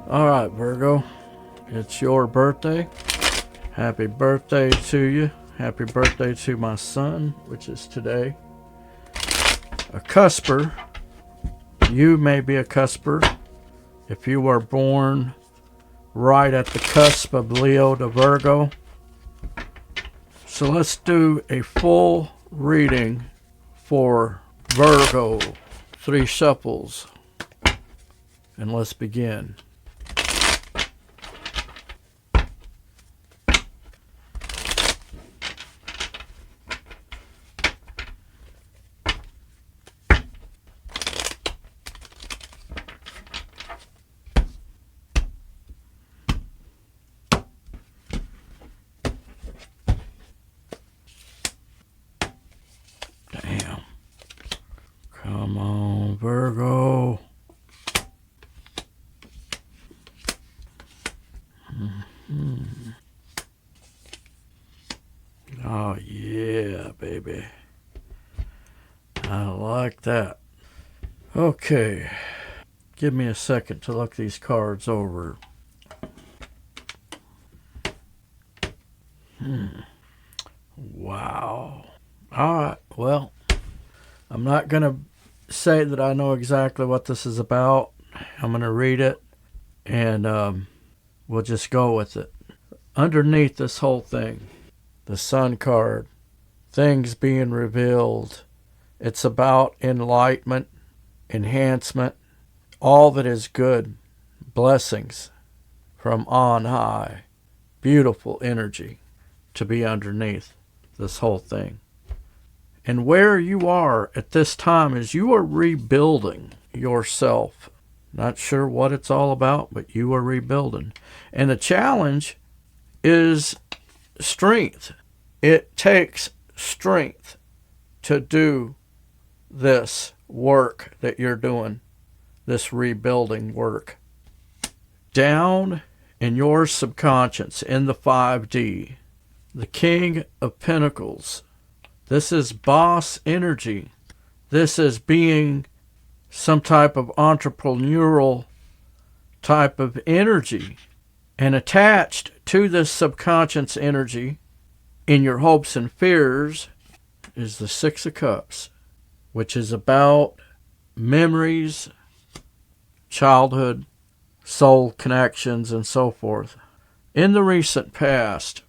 All right, Virgo, it's your birthday. Happy birthday to you. Happy birthday to my son, which is today. A cusper. You may be a cusper if you were born right at the cusp of Leo to Virgo. So let's do a full reading for Virgo. 3 shuffles. And let's begin. Damn. Come on, Virgo. Oh, yeah, baby. I like that. Okay. Give me a second to look these cards over. Wow. All right. Well, I'm not going to say that I know exactly what this is about. I'm going to read it, and we'll just go with it. Underneath this whole thing, the Sun card, things being revealed. It's about enlightenment, enhancement, all that is good, blessings from on high. Beautiful energy to be underneath this whole thing. And where you are at this time is you are rebuilding yourself. Not sure what it's all about, but you are rebuilding. And the challenge is strength. It takes strength to do this work that you're doing, this rebuilding work. Down in your subconscious, in the 5D, the King of Pentacles. This is boss energy. This is being some type of entrepreneurial type of energy. And attached to this subconscious energy, in your hopes and fears, is the 6 of Cups, which is about memories, childhood, soul connections, and so forth. In the recent past,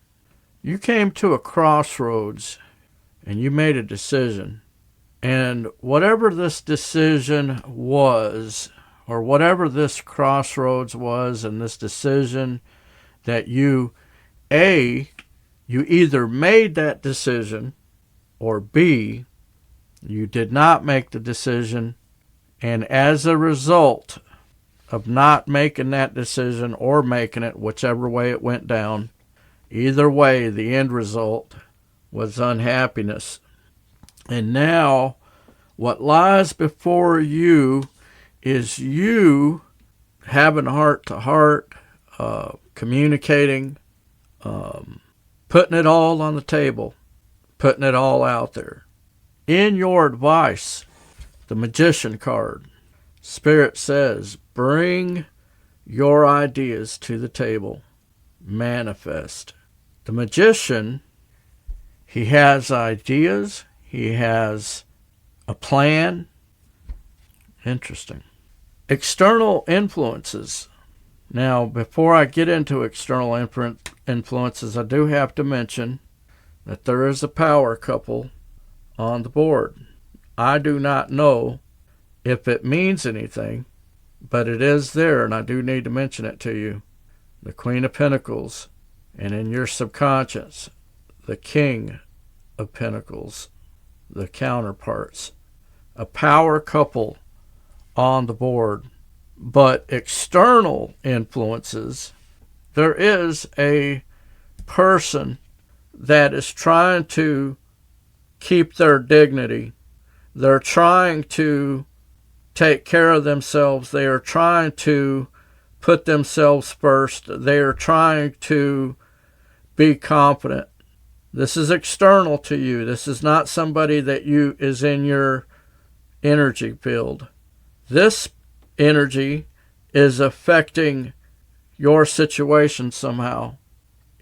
you came to a crossroads and you made a decision. And whatever this decision was, or whatever this crossroads was and this decision that you either made that decision, or B, you did not make the decision, and as a result of not making that decision or making it, whichever way it went down, either way, the end result was unhappiness. And now, what lies before you is you having heart-to-heart, communicating, putting it all on the table, putting it all out there. In your advice, the Magician card, Spirit says, bring your ideas to the table. Manifest. The Magician, he has ideas. He has a plan. Interesting. External influences. Now, before I get into external influences, I do have to mention that there is a power couple on the board. I do not know if it means anything, but it is there, and I do need to mention it to you. The Queen of Pentacles, and in your subconscious, the King of Pentacles, the counterparts. A power couple on the board. But external influences, there is a person that is trying to keep their dignity. They're trying to take care of themselves. They are trying to put themselves first. They are trying to be confident. This is external to you. This is not somebody that is in your energy field. This energy is affecting your situation somehow.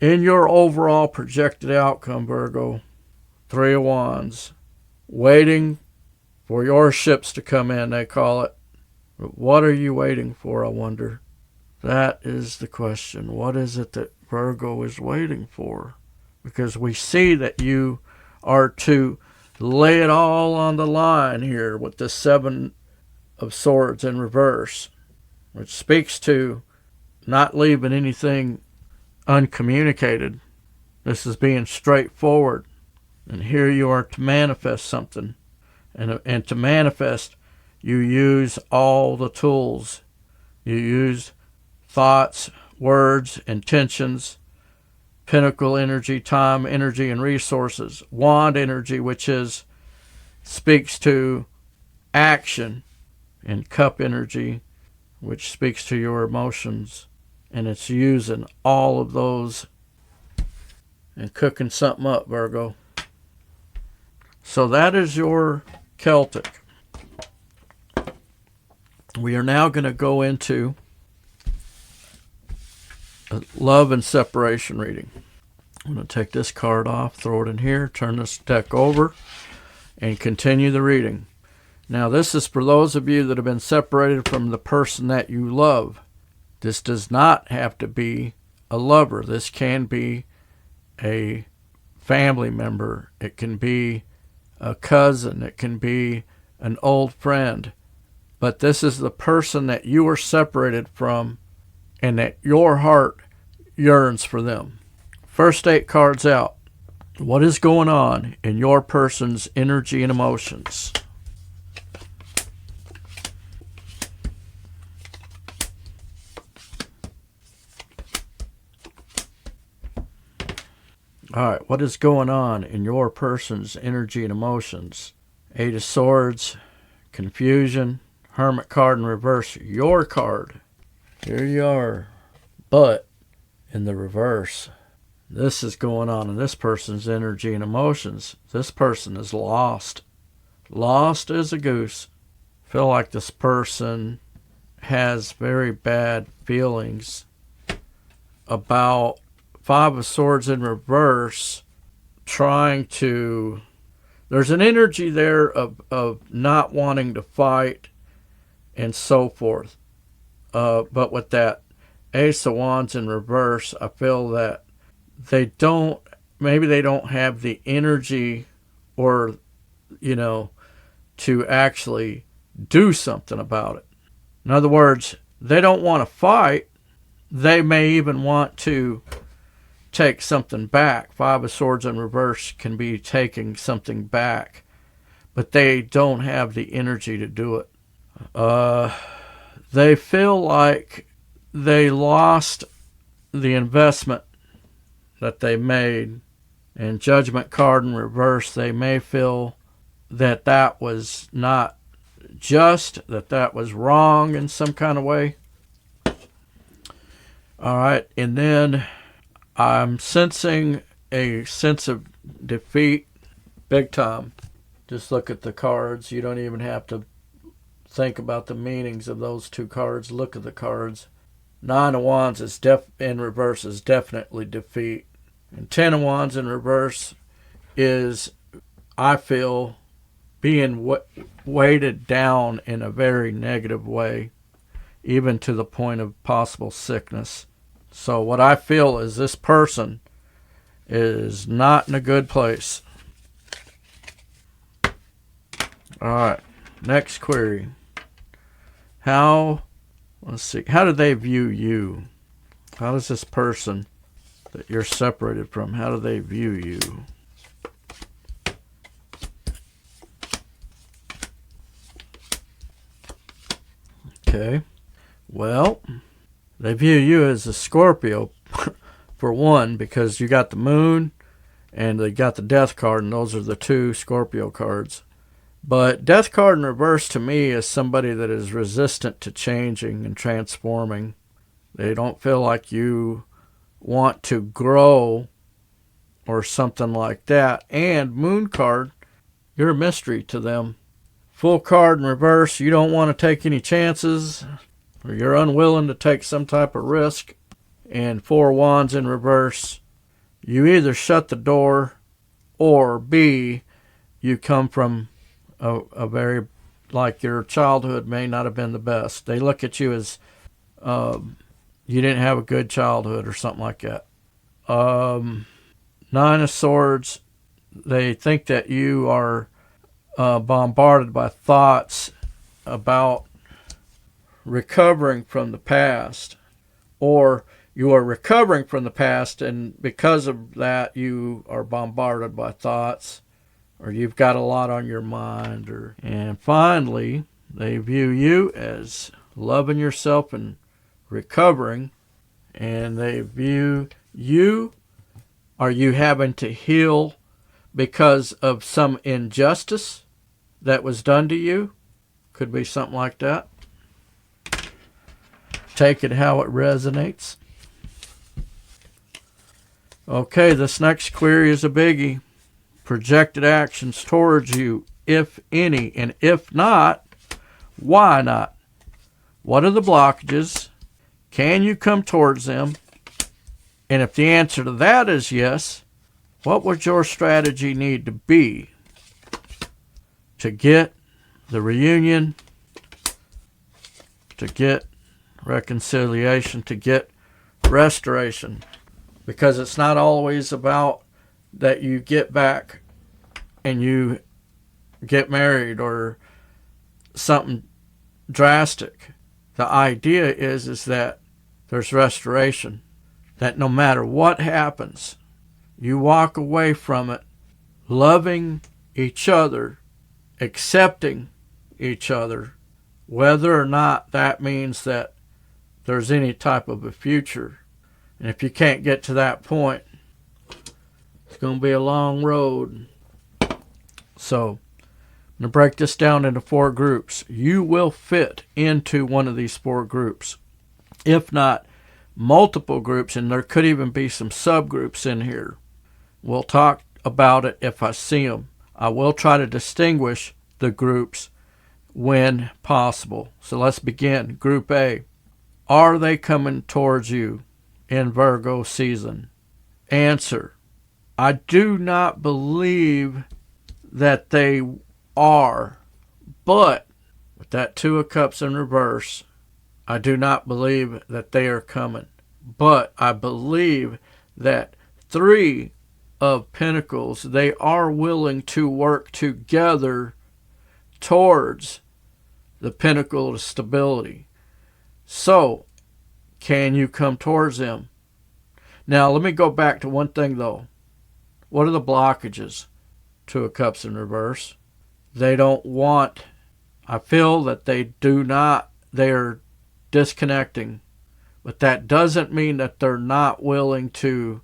In your overall projected outcome, Virgo, Three of Wands, waiting for your ships to come in, they call it. But what are you waiting for, I wonder? That is the question. What is it that Virgo is waiting for? Because we see that you are to lay it all on the line here with the Seven of Swords in reverse, which speaks to not leaving anything uncommunicated. This is being straightforward. And here you are to manifest something. And to manifest, you use all the tools. You use thoughts, words, intentions, Pinnacle energy, time, energy, and resources. Wand energy, which speaks to action, and Cup energy, which speaks to your emotions. And it's using all of those and cooking something up, Virgo. So that is your Celtic. We are now going to go into a love and separation reading. I'm going to take this card off, throw it in here, turn this deck over, and continue the reading. Now, this is for those of you that have been separated from the person that you love. This does not have to be a lover. This can be a family member. It can be a cousin. It can be an old friend. But this is the person that you are separated from and that your heart yearns for them. First 8 cards out. What is going on in your person's energy and emotions? All right, what is going on in your person's energy and emotions? 8 of Swords, confusion, Hermit card in reverse, your card. Here you are, but in the reverse. This is going on in this person's energy and emotions. This person is lost. Lost as a goose. Feel like this person has very bad feelings about 5 of Swords in reverse, trying to... There's an energy there of not wanting to fight and so forth. But with that Ace of Wands in reverse, I feel that maybe they don't have the energy or, to actually do something about it. In other words, they don't want to fight. They may even want to take something back. 5 of Swords in reverse can be taking something back, but they don't have the energy to do it. They feel like they lost the investment that they made. And Judgment card in reverse, they may feel that was not just, that was wrong in some kind of way. All right, and then I'm sensing a sense of defeat big time. Just look at the cards. You don't even have to think about the meanings of those 2 cards. Look at the cards. 9 of Wands is in reverse is definitely defeat. And 10 of Wands in reverse is, I feel, being weighted down in a very negative way, even to the point of possible sickness. So what I feel is this person is not in a good place. All right, next query. How do they view you? How does this person that you're separated from, how do they view you? Okay, well, they view you as a Scorpio, for one, because you got the Moon and they got the Death card, and those are the 2 Scorpio cards. But Death card in reverse to me is somebody that is resistant to changing and transforming. They don't feel like you want to grow or something like that. And Moon card, you're a mystery to them. Full card in reverse, you don't want to take any chances, or you're unwilling to take some type of risk. And Four of Wands in reverse, you either shut the door, or B, you come from a very, like your childhood may not have been the best. They look at you as you didn't have a good childhood or something like that. Nine of Swords, they think that you are bombarded by thoughts about recovering from the past, or you are recovering from the past, and because of that you are bombarded by thoughts, or you've got a lot on your mind. And finally, they view you as loving yourself and recovering, and they view you, are you having to heal because of some injustice that was done to you? Could be something like that. Take it how it resonates. Okay, this next query is a biggie. Projected actions towards you, if any, and if not, why not? What are the blockages? Can you come towards them? And if the answer to that is yes, what would your strategy need to be to get the reunion, to get reconciliation, to get restoration? Because it's not always about that you get back and you get married or something drastic. The idea is that there's restoration, that no matter what happens, you walk away from it loving each other, accepting each other, whether or not that means that there's any type of a future. And if you can't get to that point, it's going to be a long road. So, I'm going to break this down into 4 groups. You will fit into one of these 4 groups, if not multiple groups, and there could even be some subgroups in here. We'll talk about it if I see them. I will try to distinguish the groups when possible. So let's begin. Group A. Are they coming towards you in Virgo season? Answer: I do not believe that they are, but with that Two of Cups in reverse, I do not believe that they are coming. But I believe that Three of Pentacles, they are willing to work together towards the pinnacle of stability. So, can you come towards them? Now, let me go back to one thing, though. What are the blockages? Two of Cups in reverse. They don't want, I feel that they do not, they're disconnecting. But that doesn't mean that they're not willing to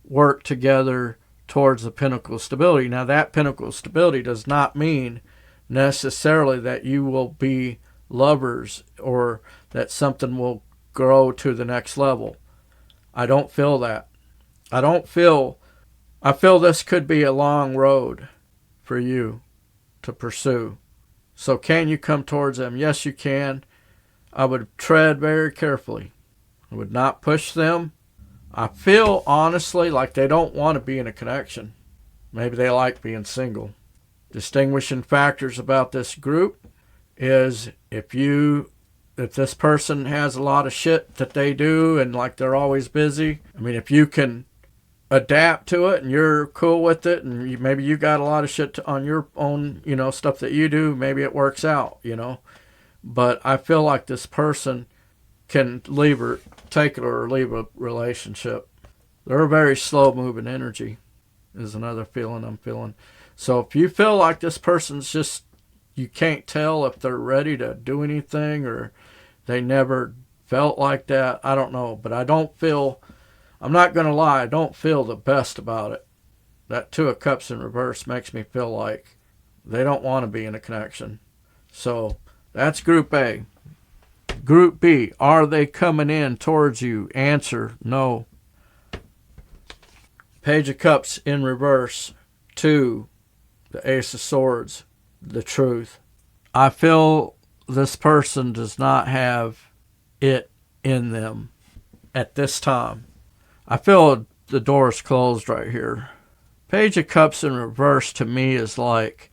work together towards the pinnacle of stability. Now, that pinnacle of stability does not mean necessarily that you will be lovers or that something will grow to the next level. I don't feel that. I feel this could be a long road for you to pursue. So can you come towards them? Yes, you can. I would tread very carefully. I would not push them. I feel honestly like they don't want to be in a connection. Maybe they like being single. Distinguishing factors about this group is if this person has a lot of shit that they do and like they're always busy. I mean, if you can adapt to it and you're cool with it, and maybe you got a lot of shit on your own, stuff that you do, maybe it works out, But I feel like this person can take it or leave a relationship. They're a very slow moving energy is another feeling I'm feeling. So if you feel like this person's just, you can't tell if they're ready to do anything or they never felt like that, I don't know. But I'm not going to lie, I don't feel the best about it. That Two of Cups in reverse makes me feel like they don't want to be in a connection. So that's Group A. Group B, are they coming in towards you? Answer, no. Page of Cups in reverse. 2, the Ace of Swords, the Truth. I feel this person does not have it in them. at this time. I feel the door's closed right here. Page of Cups in reverse to me is like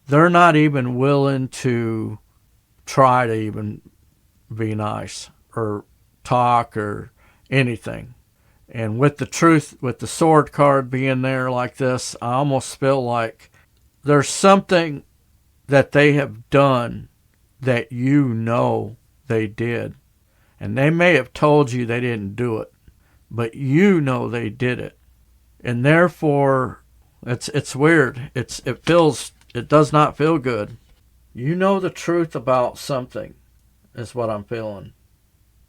they're not even willing to try to even be nice or talk or anything. And with the truth, with the sword card being there like this, I almost feel like there's something that they have done that you know they did. And they may have told you they didn't do it, but you know they did it. And therefore, it's weird. It does not feel good. You know the truth about something is what I'm feeling.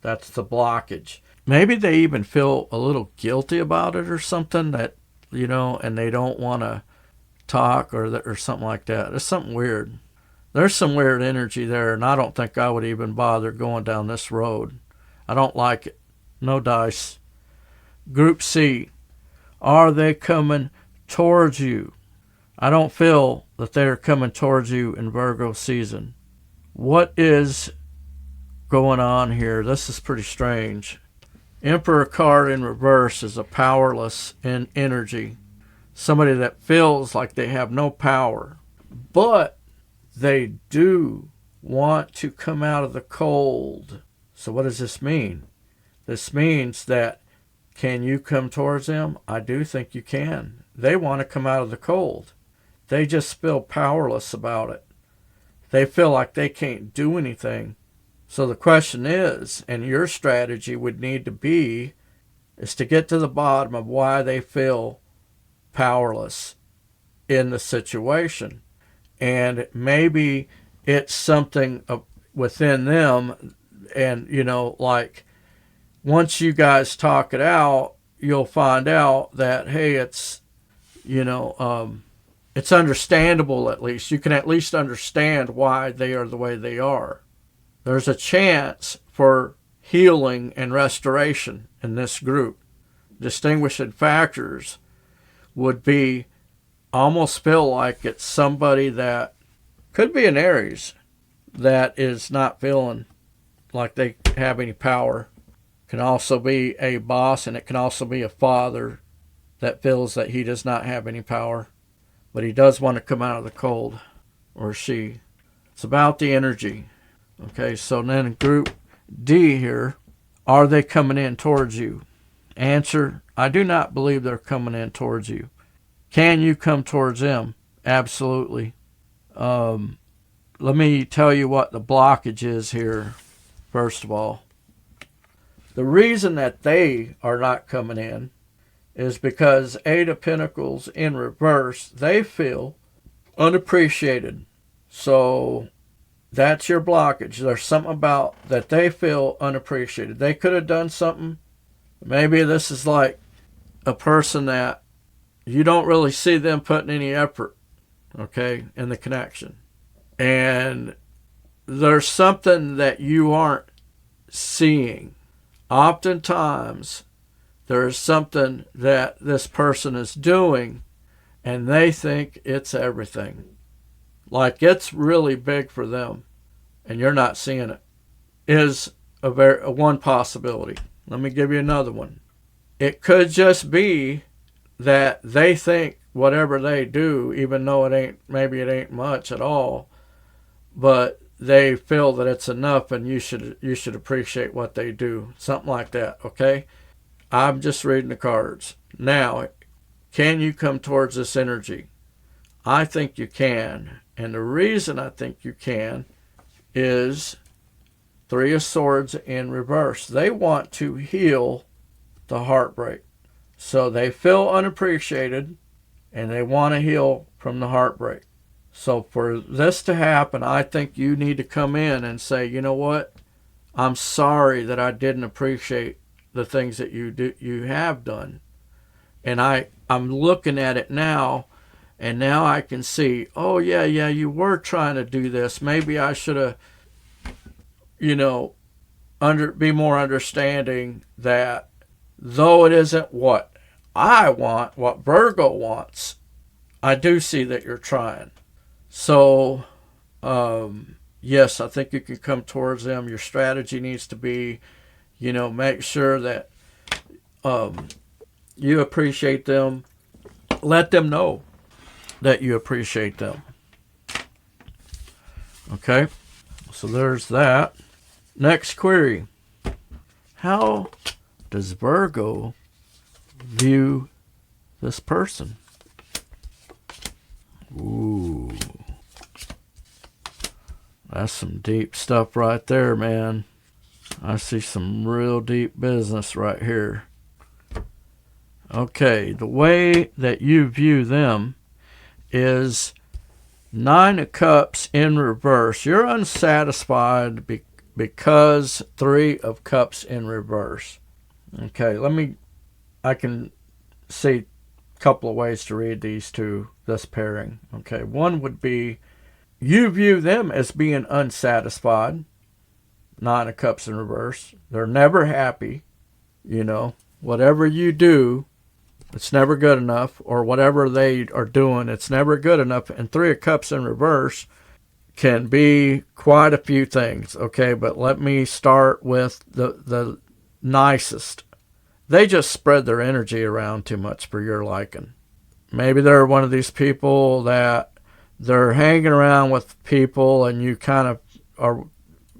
That's the blockage. Maybe they even feel a little guilty about it or something that, and they don't want to talk or something like that. It's something weird. There's some weird energy there, and I don't think I would even bother going down this road. I don't like it. No dice. Group C. Are they coming towards you? I don't feel that they're coming towards you in Virgo season. What is going on here? This is pretty strange. Emperor card in reverse is a powerless energy. Somebody that feels like they have no power. But they do want to come out of the cold. So what does this mean? This means that, can you come towards them? I do think you can. They want to come out of the cold. They just feel powerless about it. They feel like they can't do anything. So the question is, and your strategy would need to be, is to get to the bottom of why they feel powerless in the situation. And maybe it's something within them, and, like, once you guys talk it out, you'll find out that, hey, it's understandable at least. You can at least understand why they are the way they are. There's a chance for healing and restoration in this group. Distinguishing factors would be, almost feel like it's somebody that could be an Aries that is not feeling like they have any power. Can also be a boss, and it can also be a father that feels that he does not have any power, but he does want to come out of the cold, or she. It's about the energy. Okay, so then group D here, are they coming in towards you? Answer, I do not believe they're coming in towards you. Can you come towards them? Absolutely. Let me tell you what the blockage is here, first of all. The reason that they are not coming in is because Eight of Pentacles in reverse, they feel unappreciated. So that's your blockage. There's something about that they feel unappreciated. They could have done something. Maybe this is like a person that you don't really see them putting any effort, okay, in the connection. And there's something that you aren't seeing. Oftentimes, there is something that this person is doing, and they think it's everything. Like it's really big for them, and you're not seeing it. Is a one possibility. Let me give you another one. It could just be that they think whatever they do, even though maybe it ain't much at all, but they feel that it's enough, and you should appreciate what they do. Something like that, okay? I'm just reading the cards. Now, can you come towards this energy? I think you can. And the reason I think you can is Three of Swords in reverse. They want to heal the heartbreak. So they feel unappreciated, and they want to heal from the heartbreak. So for this to happen, I think you need to come in and say, you know what? I'm sorry that I didn't appreciate the things that you have done. And I'm looking at it now, and now I can see, oh, yeah, you were trying to do this. Maybe I should have, be more understanding that though it isn't what I want, what Virgo wants, I do see that you're trying. So, yes, I think you can come towards them. Your strategy needs to be Make sure that you appreciate them. Let them know that you appreciate them. Okay, so there's that. Next query. How does Virgo view this person? Ooh. That's some deep stuff right there, man. I see some real deep business right here. Okay, the way that you view them is Nine of Cups in reverse. You're unsatisfied because Three of Cups in reverse. Okay, I can see a couple of ways to read this pairing. Okay, one would be you view them as being unsatisfied. Nine of Cups in reverse. They're never happy. Whatever you do, it's never good enough, or whatever they are doing, it's never good enough. And Three of Cups in reverse can be quite a few things, okay? But let me start with the nicest. They just spread their energy around too much for your liking. Maybe they're one of these people that they're hanging around with people and you kind of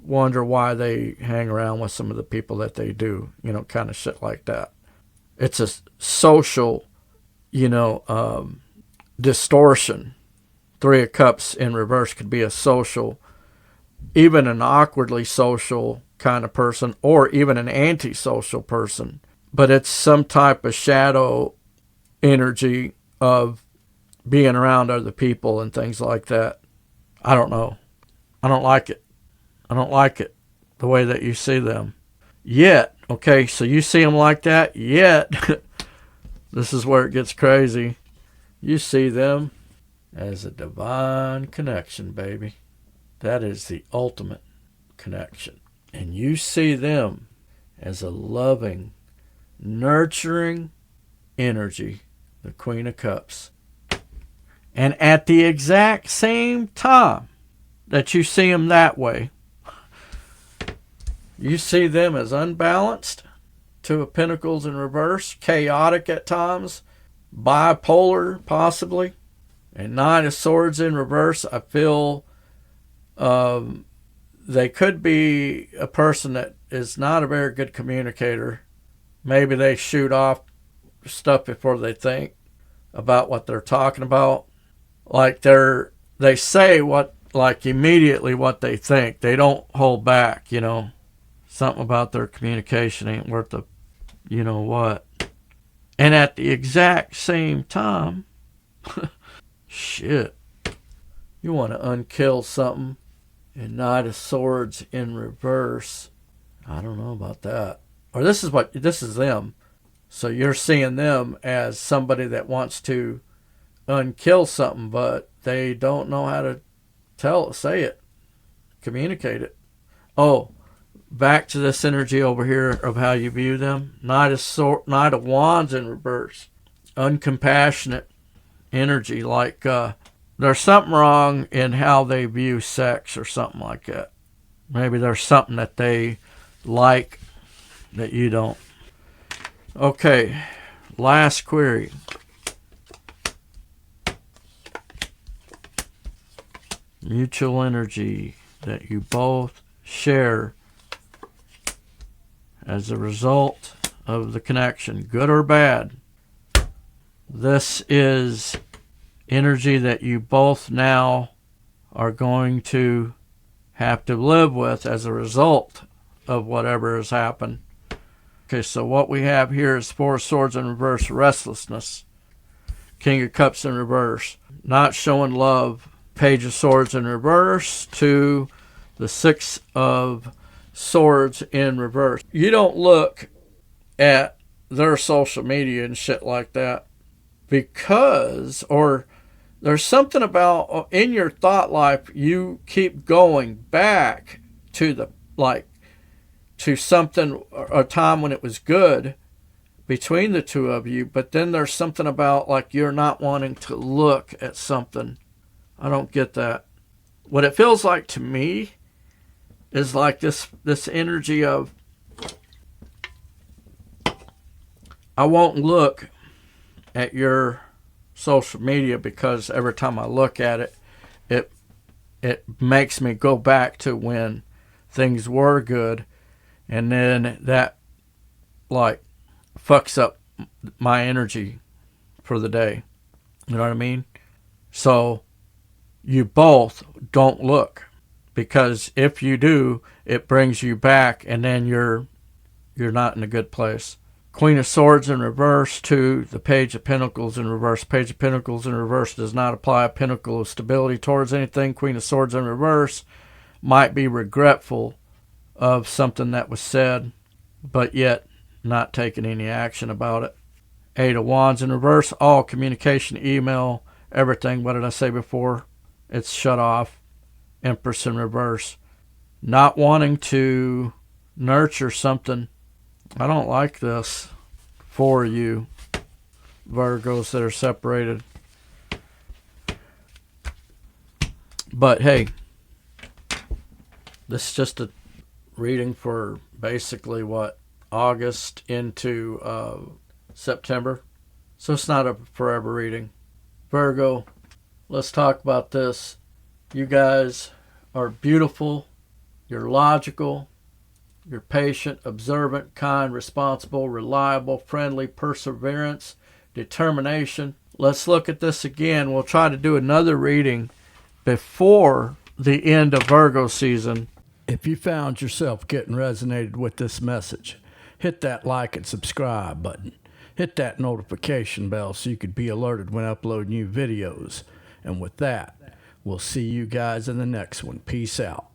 wonder why they hang around with some of the people that they do, kind of shit like that. It's a social, distortion. Three of Cups in reverse could be a social, even an awkwardly social kind of person, or even an antisocial person. But it's some type of shadow energy of being around other people and things like that. I don't know. I don't like it. I don't like it, the way that you see them. Yet, okay, so you see them like that, yet, this is where it gets crazy. You see them as a divine connection, baby. That is the ultimate connection. And you see them as a loving, nurturing energy, the Queen of Cups. And at the exact same time that you see them that way, you see them as unbalanced, Two of Pentacles in reverse, chaotic at times, bipolar possibly, and Nine of Swords in reverse. I feel they could be a person that is not a very good communicator. Maybe they shoot off stuff before they think about what they're talking about. Like they say immediately what they think. They don't hold back, Something about their communication ain't worth the what. And at the exact same time, shit, you want to unkill something, and Knight of Swords in reverse. I don't know about that. Or this is them. So you're seeing them as somebody that wants to unkill something, but they don't know how to say it, communicate it. Oh, back to this energy over here of how you view them. Knight of Wands in reverse. Uncompassionate energy, like there's something wrong in how they view sex or something like that. Maybe there's something that they like that you don't. Okay, last query. Mutual energy that you both share as a result of the connection, good or bad. This is energy that you both now are going to have to live with as a result of whatever has happened. Okay, so what we have here is Four of Swords in reverse, restlessness. King of Cups in reverse, not showing love. Page of Swords in reverse to the Six of Swords in reverse. You don't look at their social media and shit like that or there's something about in your thought life, you keep going back to to something, a time when it was good between the two of you, but then there's something about you're not wanting to look at something. I don't get that. What it feels like to me is like this energy of I won't look at your social media because every time I look at it, it it makes me go back to when things were good, and then that like fucks up my energy for the day. You know what I mean? So you both don't look, because if you do, it brings you back, and then you're not in a good place. Queen of Swords in reverse to the Page of Pentacles in reverse. Page of Pentacles in reverse does not apply a pinnacle of stability towards anything. Queen of Swords in reverse might be regretful of something that was said, but yet not taking any action about it. Eight of Wands in reverse, all communication, email, everything. What did I say before? It's shut off. Empress in reverse. Not wanting to nurture something. I don't like this for you, Virgos that are separated. But hey, this is just a reading for basically August into September. So it's not a forever reading. Virgo, let's talk about this. You guys are beautiful. You're logical. You're patient, observant, kind, responsible, reliable, friendly, perseverance, determination. Let's look at this again. We'll try to do another reading before the end of Virgo season. If you found yourself getting resonated with this message, hit that like and subscribe button. Hit that notification bell so you could be alerted when I upload new videos. And with that, we'll see you guys in the next one. Peace out.